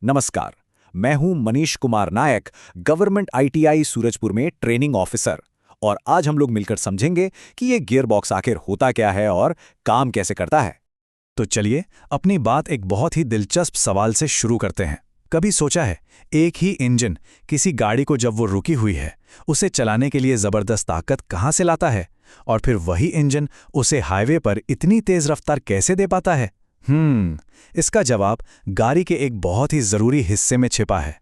नमस्कार। मैं हूं मनीष कुमार नायक, गवर्नमेंट आईटीआई सूरजपुर में ट्रेनिंग ऑफिसर। और आज हम लोग मिलकर समझेंगे कि ये गियर बॉक्स आखिर होता क्या है और काम कैसे करता है। तो चलिए अपनी बात एक बहुत ही दिलचस्प सवाल से शुरू करते हैं। कभी सोचा है, एक ही इंजन किसी गाड़ी को जब वो रुकी हुई है उसे चलाने के लिए जबरदस्त ताकत कहाँ से लाता है, और फिर वही इंजन उसे हाईवे पर इतनी तेज रफ्तार कैसे दे पाता है? इसका जवाब गाड़ी के एक बहुत ही जरूरी हिस्से में छिपा है।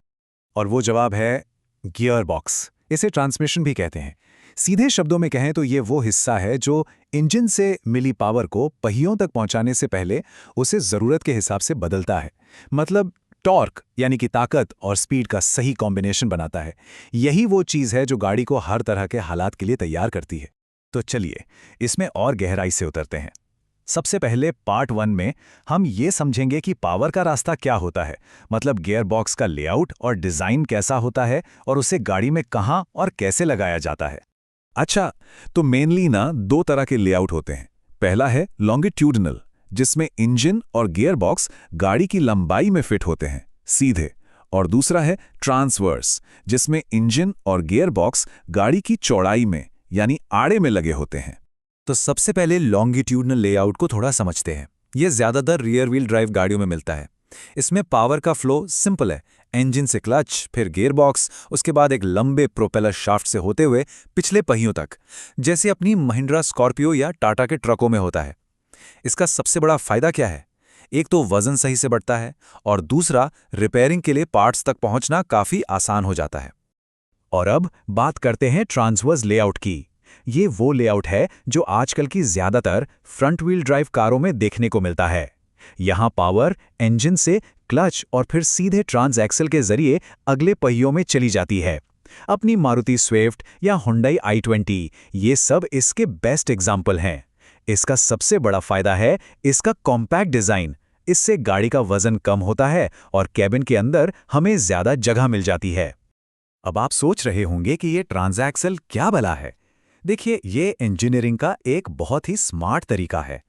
और वो जवाब है गियर बॉक्स। इसे ट्रांसमिशन भी कहते हैं। सीधे शब्दों में कहें तो ये वो हिस्सा है जो इंजन से मिली पावर को पहियों तक पहुंचाने से पहले उसे जरूरत के हिसाब से बदलता है। मतलब टॉर्क यानी कि ताकत और स्पीड का सही कॉम्बिनेशन बनाता है। यही वो चीज़ है जो गाड़ी को हर तरह के हालात के लिए तैयार करती है। तो चलिए इसमें और गहराई से उतरते हैं। सबसे पहले पार्ट 1 में हम ये समझेंगे कि पावर का रास्ता क्या होता है, मतलब गियर बॉक्स का लेआउट और डिज़ाइन कैसा होता है और उसे गाड़ी में कहाँ और कैसे लगाया जाता है। अच्छा, तो मेनली दो तरह के लेआउट होते हैं। पहला है लॉन्गिट्यूडनल, जिसमें इंजन और गियर बॉक्स गाड़ी की लंबाई में फिट होते हैं, सीधे। और दूसरा है ट्रांसवर्स, जिसमें इंजन और गियर बॉक्स गाड़ी की चौड़ाई में यानी आड़े में लगे होते हैं। तो सबसे पहले लॉन्गिट्यूडनल लेआउट को थोड़ा समझते हैं। ये ज़्यादातर रियर व्हील ड्राइव गाड़ियों में मिलता है। इसमें पावर का फ्लो सिंपल है। इंजन से क्लच, फिर गियर बॉक्स, उसके बाद एक लंबे प्रोपेलर शाफ्ट से होते हुए पिछले पहियों तक, जैसे अपनी महिंद्रा स्कॉर्पियो या टाटा के ट्रकों में होता है। इसका सबसे बड़ा फायदा क्या है? एक तो वजन सही से बढ़ता है, और दूसरा रिपेयरिंग के लिए पार्ट्स तक पहुंचना काफ़ी आसान हो जाता है। और अब बात करते हैं ट्रांसवर्स लेआउट की। ये वो लेआउट है जो आजकल की ज्यादातर फ्रंट व्हील ड्राइव कारों में देखने को मिलता है। यहाँ पावर इंजन से क्लच और फिर सीधे ट्रांस एक्सल के जरिए अगले पहियों में चली जाती है। अपनी मारुति स्विफ्ट या हुंडई i20 ये सब इसके बेस्ट एग्जाम्पल हैं। इसका सबसे बड़ा फायदा है इसका कॉम्पैक्ट डिजाइन। इससे गाड़ी का वजन कम होता है और कैबिन के अंदर हमें ज्यादा जगह मिल जाती है। अब आप सोच रहे होंगे कि ये ट्रांस एक्सल क्या भला है। देखिए, ये इंजीनियरिंग का एक बहुत ही स्मार्ट तरीका है।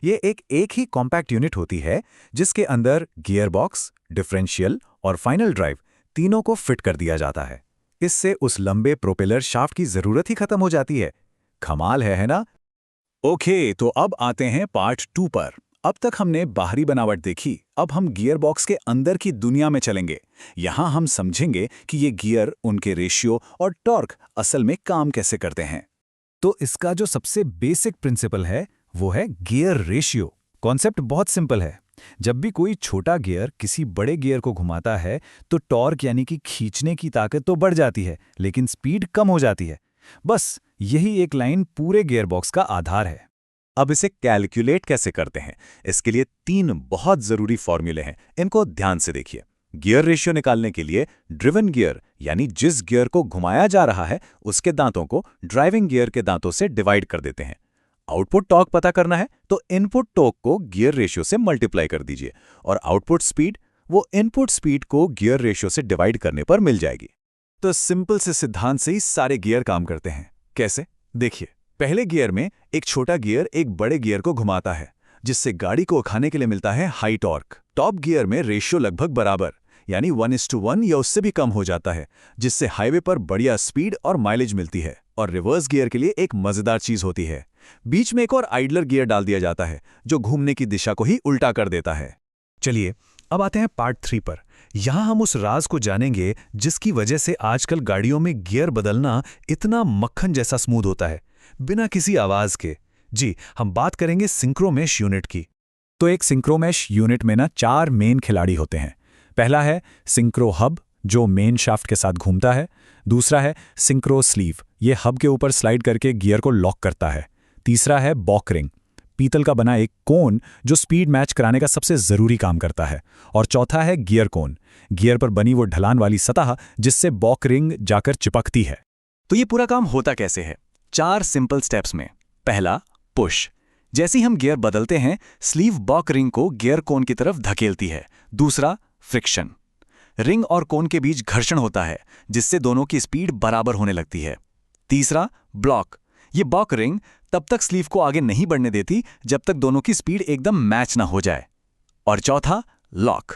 ये एक ही कॉम्पैक्ट यूनिट होती है जिसके अंदर गियर बॉक्स, डिफरेंशियल और फाइनल ड्राइव तीनों को फिट कर दिया जाता है। इससे उस लंबे प्रोपेलर शाफ्ट की जरूरत ही खत्म हो जाती है। कमाल है ना? ओके, तो अब आते हैं पार्ट 2 पर। अब तक हमने बाहरी बनावट देखी, अब हम गियर बॉक्स के अंदर की दुनिया में चलेंगे। यहाँ हम समझेंगे कि ये गियर, उनके रेशियो और टॉर्क असल में काम कैसे करते हैं। तो इसका जो सबसे बेसिक प्रिंसिपल है वो है गियर रेशियो। कॉन्सेप्ट बहुत सिंपल है। जब भी कोई छोटा गियर किसी बड़े गियर को घुमाता है तो टॉर्क यानी कि खींचने की ताकत तो बढ़ जाती है, लेकिन स्पीड कम हो जाती है। बस यही एक लाइन पूरे गियर बॉक्स का आधार है। अब इसे कैलकुलेट कैसे करते हैं, इसके लिए 3 बहुत जरूरी फॉर्मूले हैं। इनको ध्यान से देखिए। गियर रेशियो निकालने के लिए ड्रिवन गियर यानी जिस गियर को घुमाया जा रहा है उसके दांतों को ड्राइविंग गियर के दांतों से डिवाइड कर देते हैं। आउटपुट टॉर्क पता करना है तो इनपुट टॉर्क को गियर रेशियो से मल्टीप्लाई कर दीजिए, और आउटपुट स्पीड वो इनपुट स्पीड को गियर रेशियो से डिवाइड करने पर मिल जाएगी। तो सिंपल से सिद्धांत से ही सारे गियर काम करते हैं। कैसे? देखिए, पहले गियर में एक छोटा गियर एक बड़े गियर को घुमाता है, जिससे गाड़ी को उठाने के लिए मिलता है हाई टॉर्क। टॉप गियर में रेशियो लगभग बराबर यानी 1:1 या उससे भी कम हो जाता है, जिससे हाईवे पर बढ़िया स्पीड और माइलेज मिलती है। और रिवर्स गियर के लिए एक मजेदार चीज होती है, बीच में एक और आइडलर गियर डाल दिया जाता है जो घूमने की दिशा को ही उल्टा कर देता है। चलिए अब आते हैं पार्ट 3 पर। यहां हम उस राज को जानेंगे जिसकी वजह से आजकल गाड़ियों में गियर बदलना इतना मक्खन जैसा स्मूथ होता है, बिना किसी आवाज के। जी, हम बात करेंगे सिंक्रोमेश यूनिट की। तो एक सिंक्रोमेश यूनिट में 4 मेन खिलाड़ी होते हैं। पहला है सिंक्रो हब, जो मेन शाफ्ट के साथ घूमता है। दूसरा है सिंक्रो स्लीव, ये हब के ऊपर स्लाइड करके गियर को लॉक करता है। तीसरा है बॉक रिंग, पीतल का बना एक कोन जो स्पीड मैच कराने का सबसे जरूरी काम करता है। और चौथा है गियर कोन, गियर पर बनी वो ढलान वाली सतह जिससे बॉक रिंग जाकर चिपकती है। तो ये पूरा काम होता कैसे है? 4 सिंपल स्टेप्स में। पहला, पुश। जैसे ही हम गियर बदलते हैं, स्लीव बॉक रिंग को गियर कोन की तरफ धकेलती है। दूसरा, फ्रिक्शन। रिंग और कोन के बीच घर्षण होता है, जिससे दोनों की स्पीड बराबर होने लगती है। तीसरा, ब्लॉक। ये बॉक रिंग तब तक स्लीव को आगे नहीं बढ़ने देती जब तक दोनों की स्पीड एकदम मैच ना हो जाए। और चौथा, लॉक।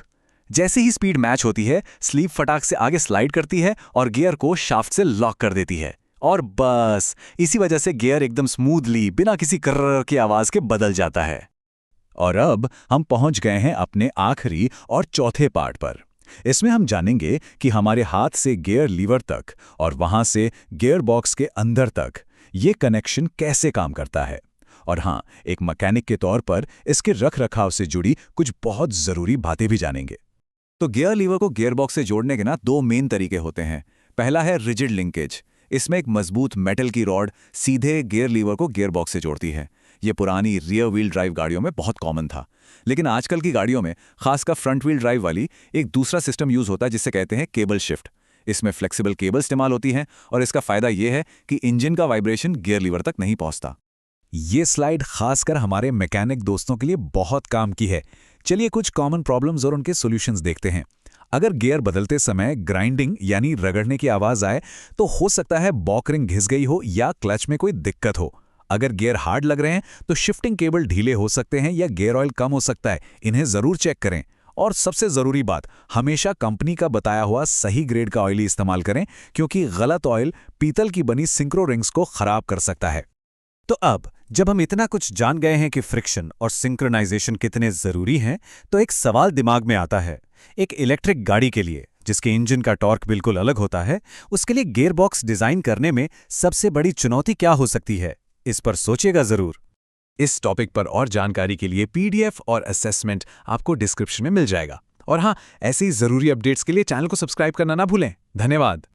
जैसे ही स्पीड मैच होती है, स्लीव फटाक से आगे स्लाइड करती है और गियर को शाफ्ट से लॉक कर देती है। और बस इसी वजह से गियर एकदम स्मूथली बिना किसी कर्र की आवाज के बदल जाता है। और अब हम पहुंच गए हैं अपने आखिरी और चौथे पार्ट पर। इसमें हम जानेंगे कि हमारे हाथ से गियर लीवर तक और वहां से गियर बॉक्स के अंदर तक ये कनेक्शन कैसे काम करता है। और हाँ, एक मैकेनिक के तौर पर इसके रख रखाव से जुड़ी कुछ बहुत ज़रूरी बातें भी जानेंगे। तो गियर लीवर को गियर बॉक्स से जोड़ने के ना दो मेन तरीके होते हैं। पहला है रिजिड लिंकेज। इसमें एक मजबूत मेटल की रॉड सीधे गियर लीवर को गियर बॉक्स से जोड़ती है। ये पुरानी रियर व्हील ड्राइव गाड़ियों में बहुत कॉमन था, लेकिन आजकल की गाड़ियों में, खासकर फ्रंट व्हील ड्राइव वाली, एक दूसरा सिस्टम यूज होता है जिसे कहते हैं केबल शिफ्ट। इसमें फ्लेक्सिबल केबल इस्तेमाल होती हैं और इसका फायदा यह है कि इंजन का वाइब्रेशन गियर लीवर तक नहीं पहुंचता। ये स्लाइड खासकर हमारे मैकेनिक दोस्तों के लिए बहुत काम की है। चलिए कुछ कॉमन प्रॉब्लम्स और उनके सॉल्यूशंस देखते हैं। अगर गियर बदलते समय ग्राइंडिंग यानी रगड़ने की आवाज आए तो हो सकता है बॉकरिंग घिस गई हो या क्लच में कोई दिक्कत हो। अगर गियर हार्ड लग रहे हैं तो शिफ्टिंग केबल ढीले हो सकते हैं या गियर ऑयल कम हो सकता है। इन्हें जरूर चेक करें। और सबसे जरूरी बात, हमेशा कंपनी का बताया हुआ सही ग्रेड का ऑयल ही इस्तेमाल करें, क्योंकि गलत ऑयल पीतल की बनी सिंक्रो रिंग्स को खराब कर सकता है। तो अब जब हम इतना कुछ जान गए हैं कि फ्रिक्शन और सिंक्रोनाइजेशन कितने जरूरी हैं, तो एक सवाल दिमाग में आता है। एक इलेक्ट्रिक गाड़ी के लिए, जिसके इंजन का टॉर्क बिल्कुल अलग होता है, उसके लिए गियरबॉक्स डिजाइन करने में सबसे बड़ी चुनौती क्या हो सकती है? इस पर सोचिएगा जरूर। इस टॉपिक पर और जानकारी के लिए PDF और असेसमेंट आपको डिस्क्रिप्शन में मिल जाएगा। और हाँ, ऐसी जरूरी अपडेट्स के लिए चैनल को सब्सक्राइब करना ना भूलें। धन्यवाद।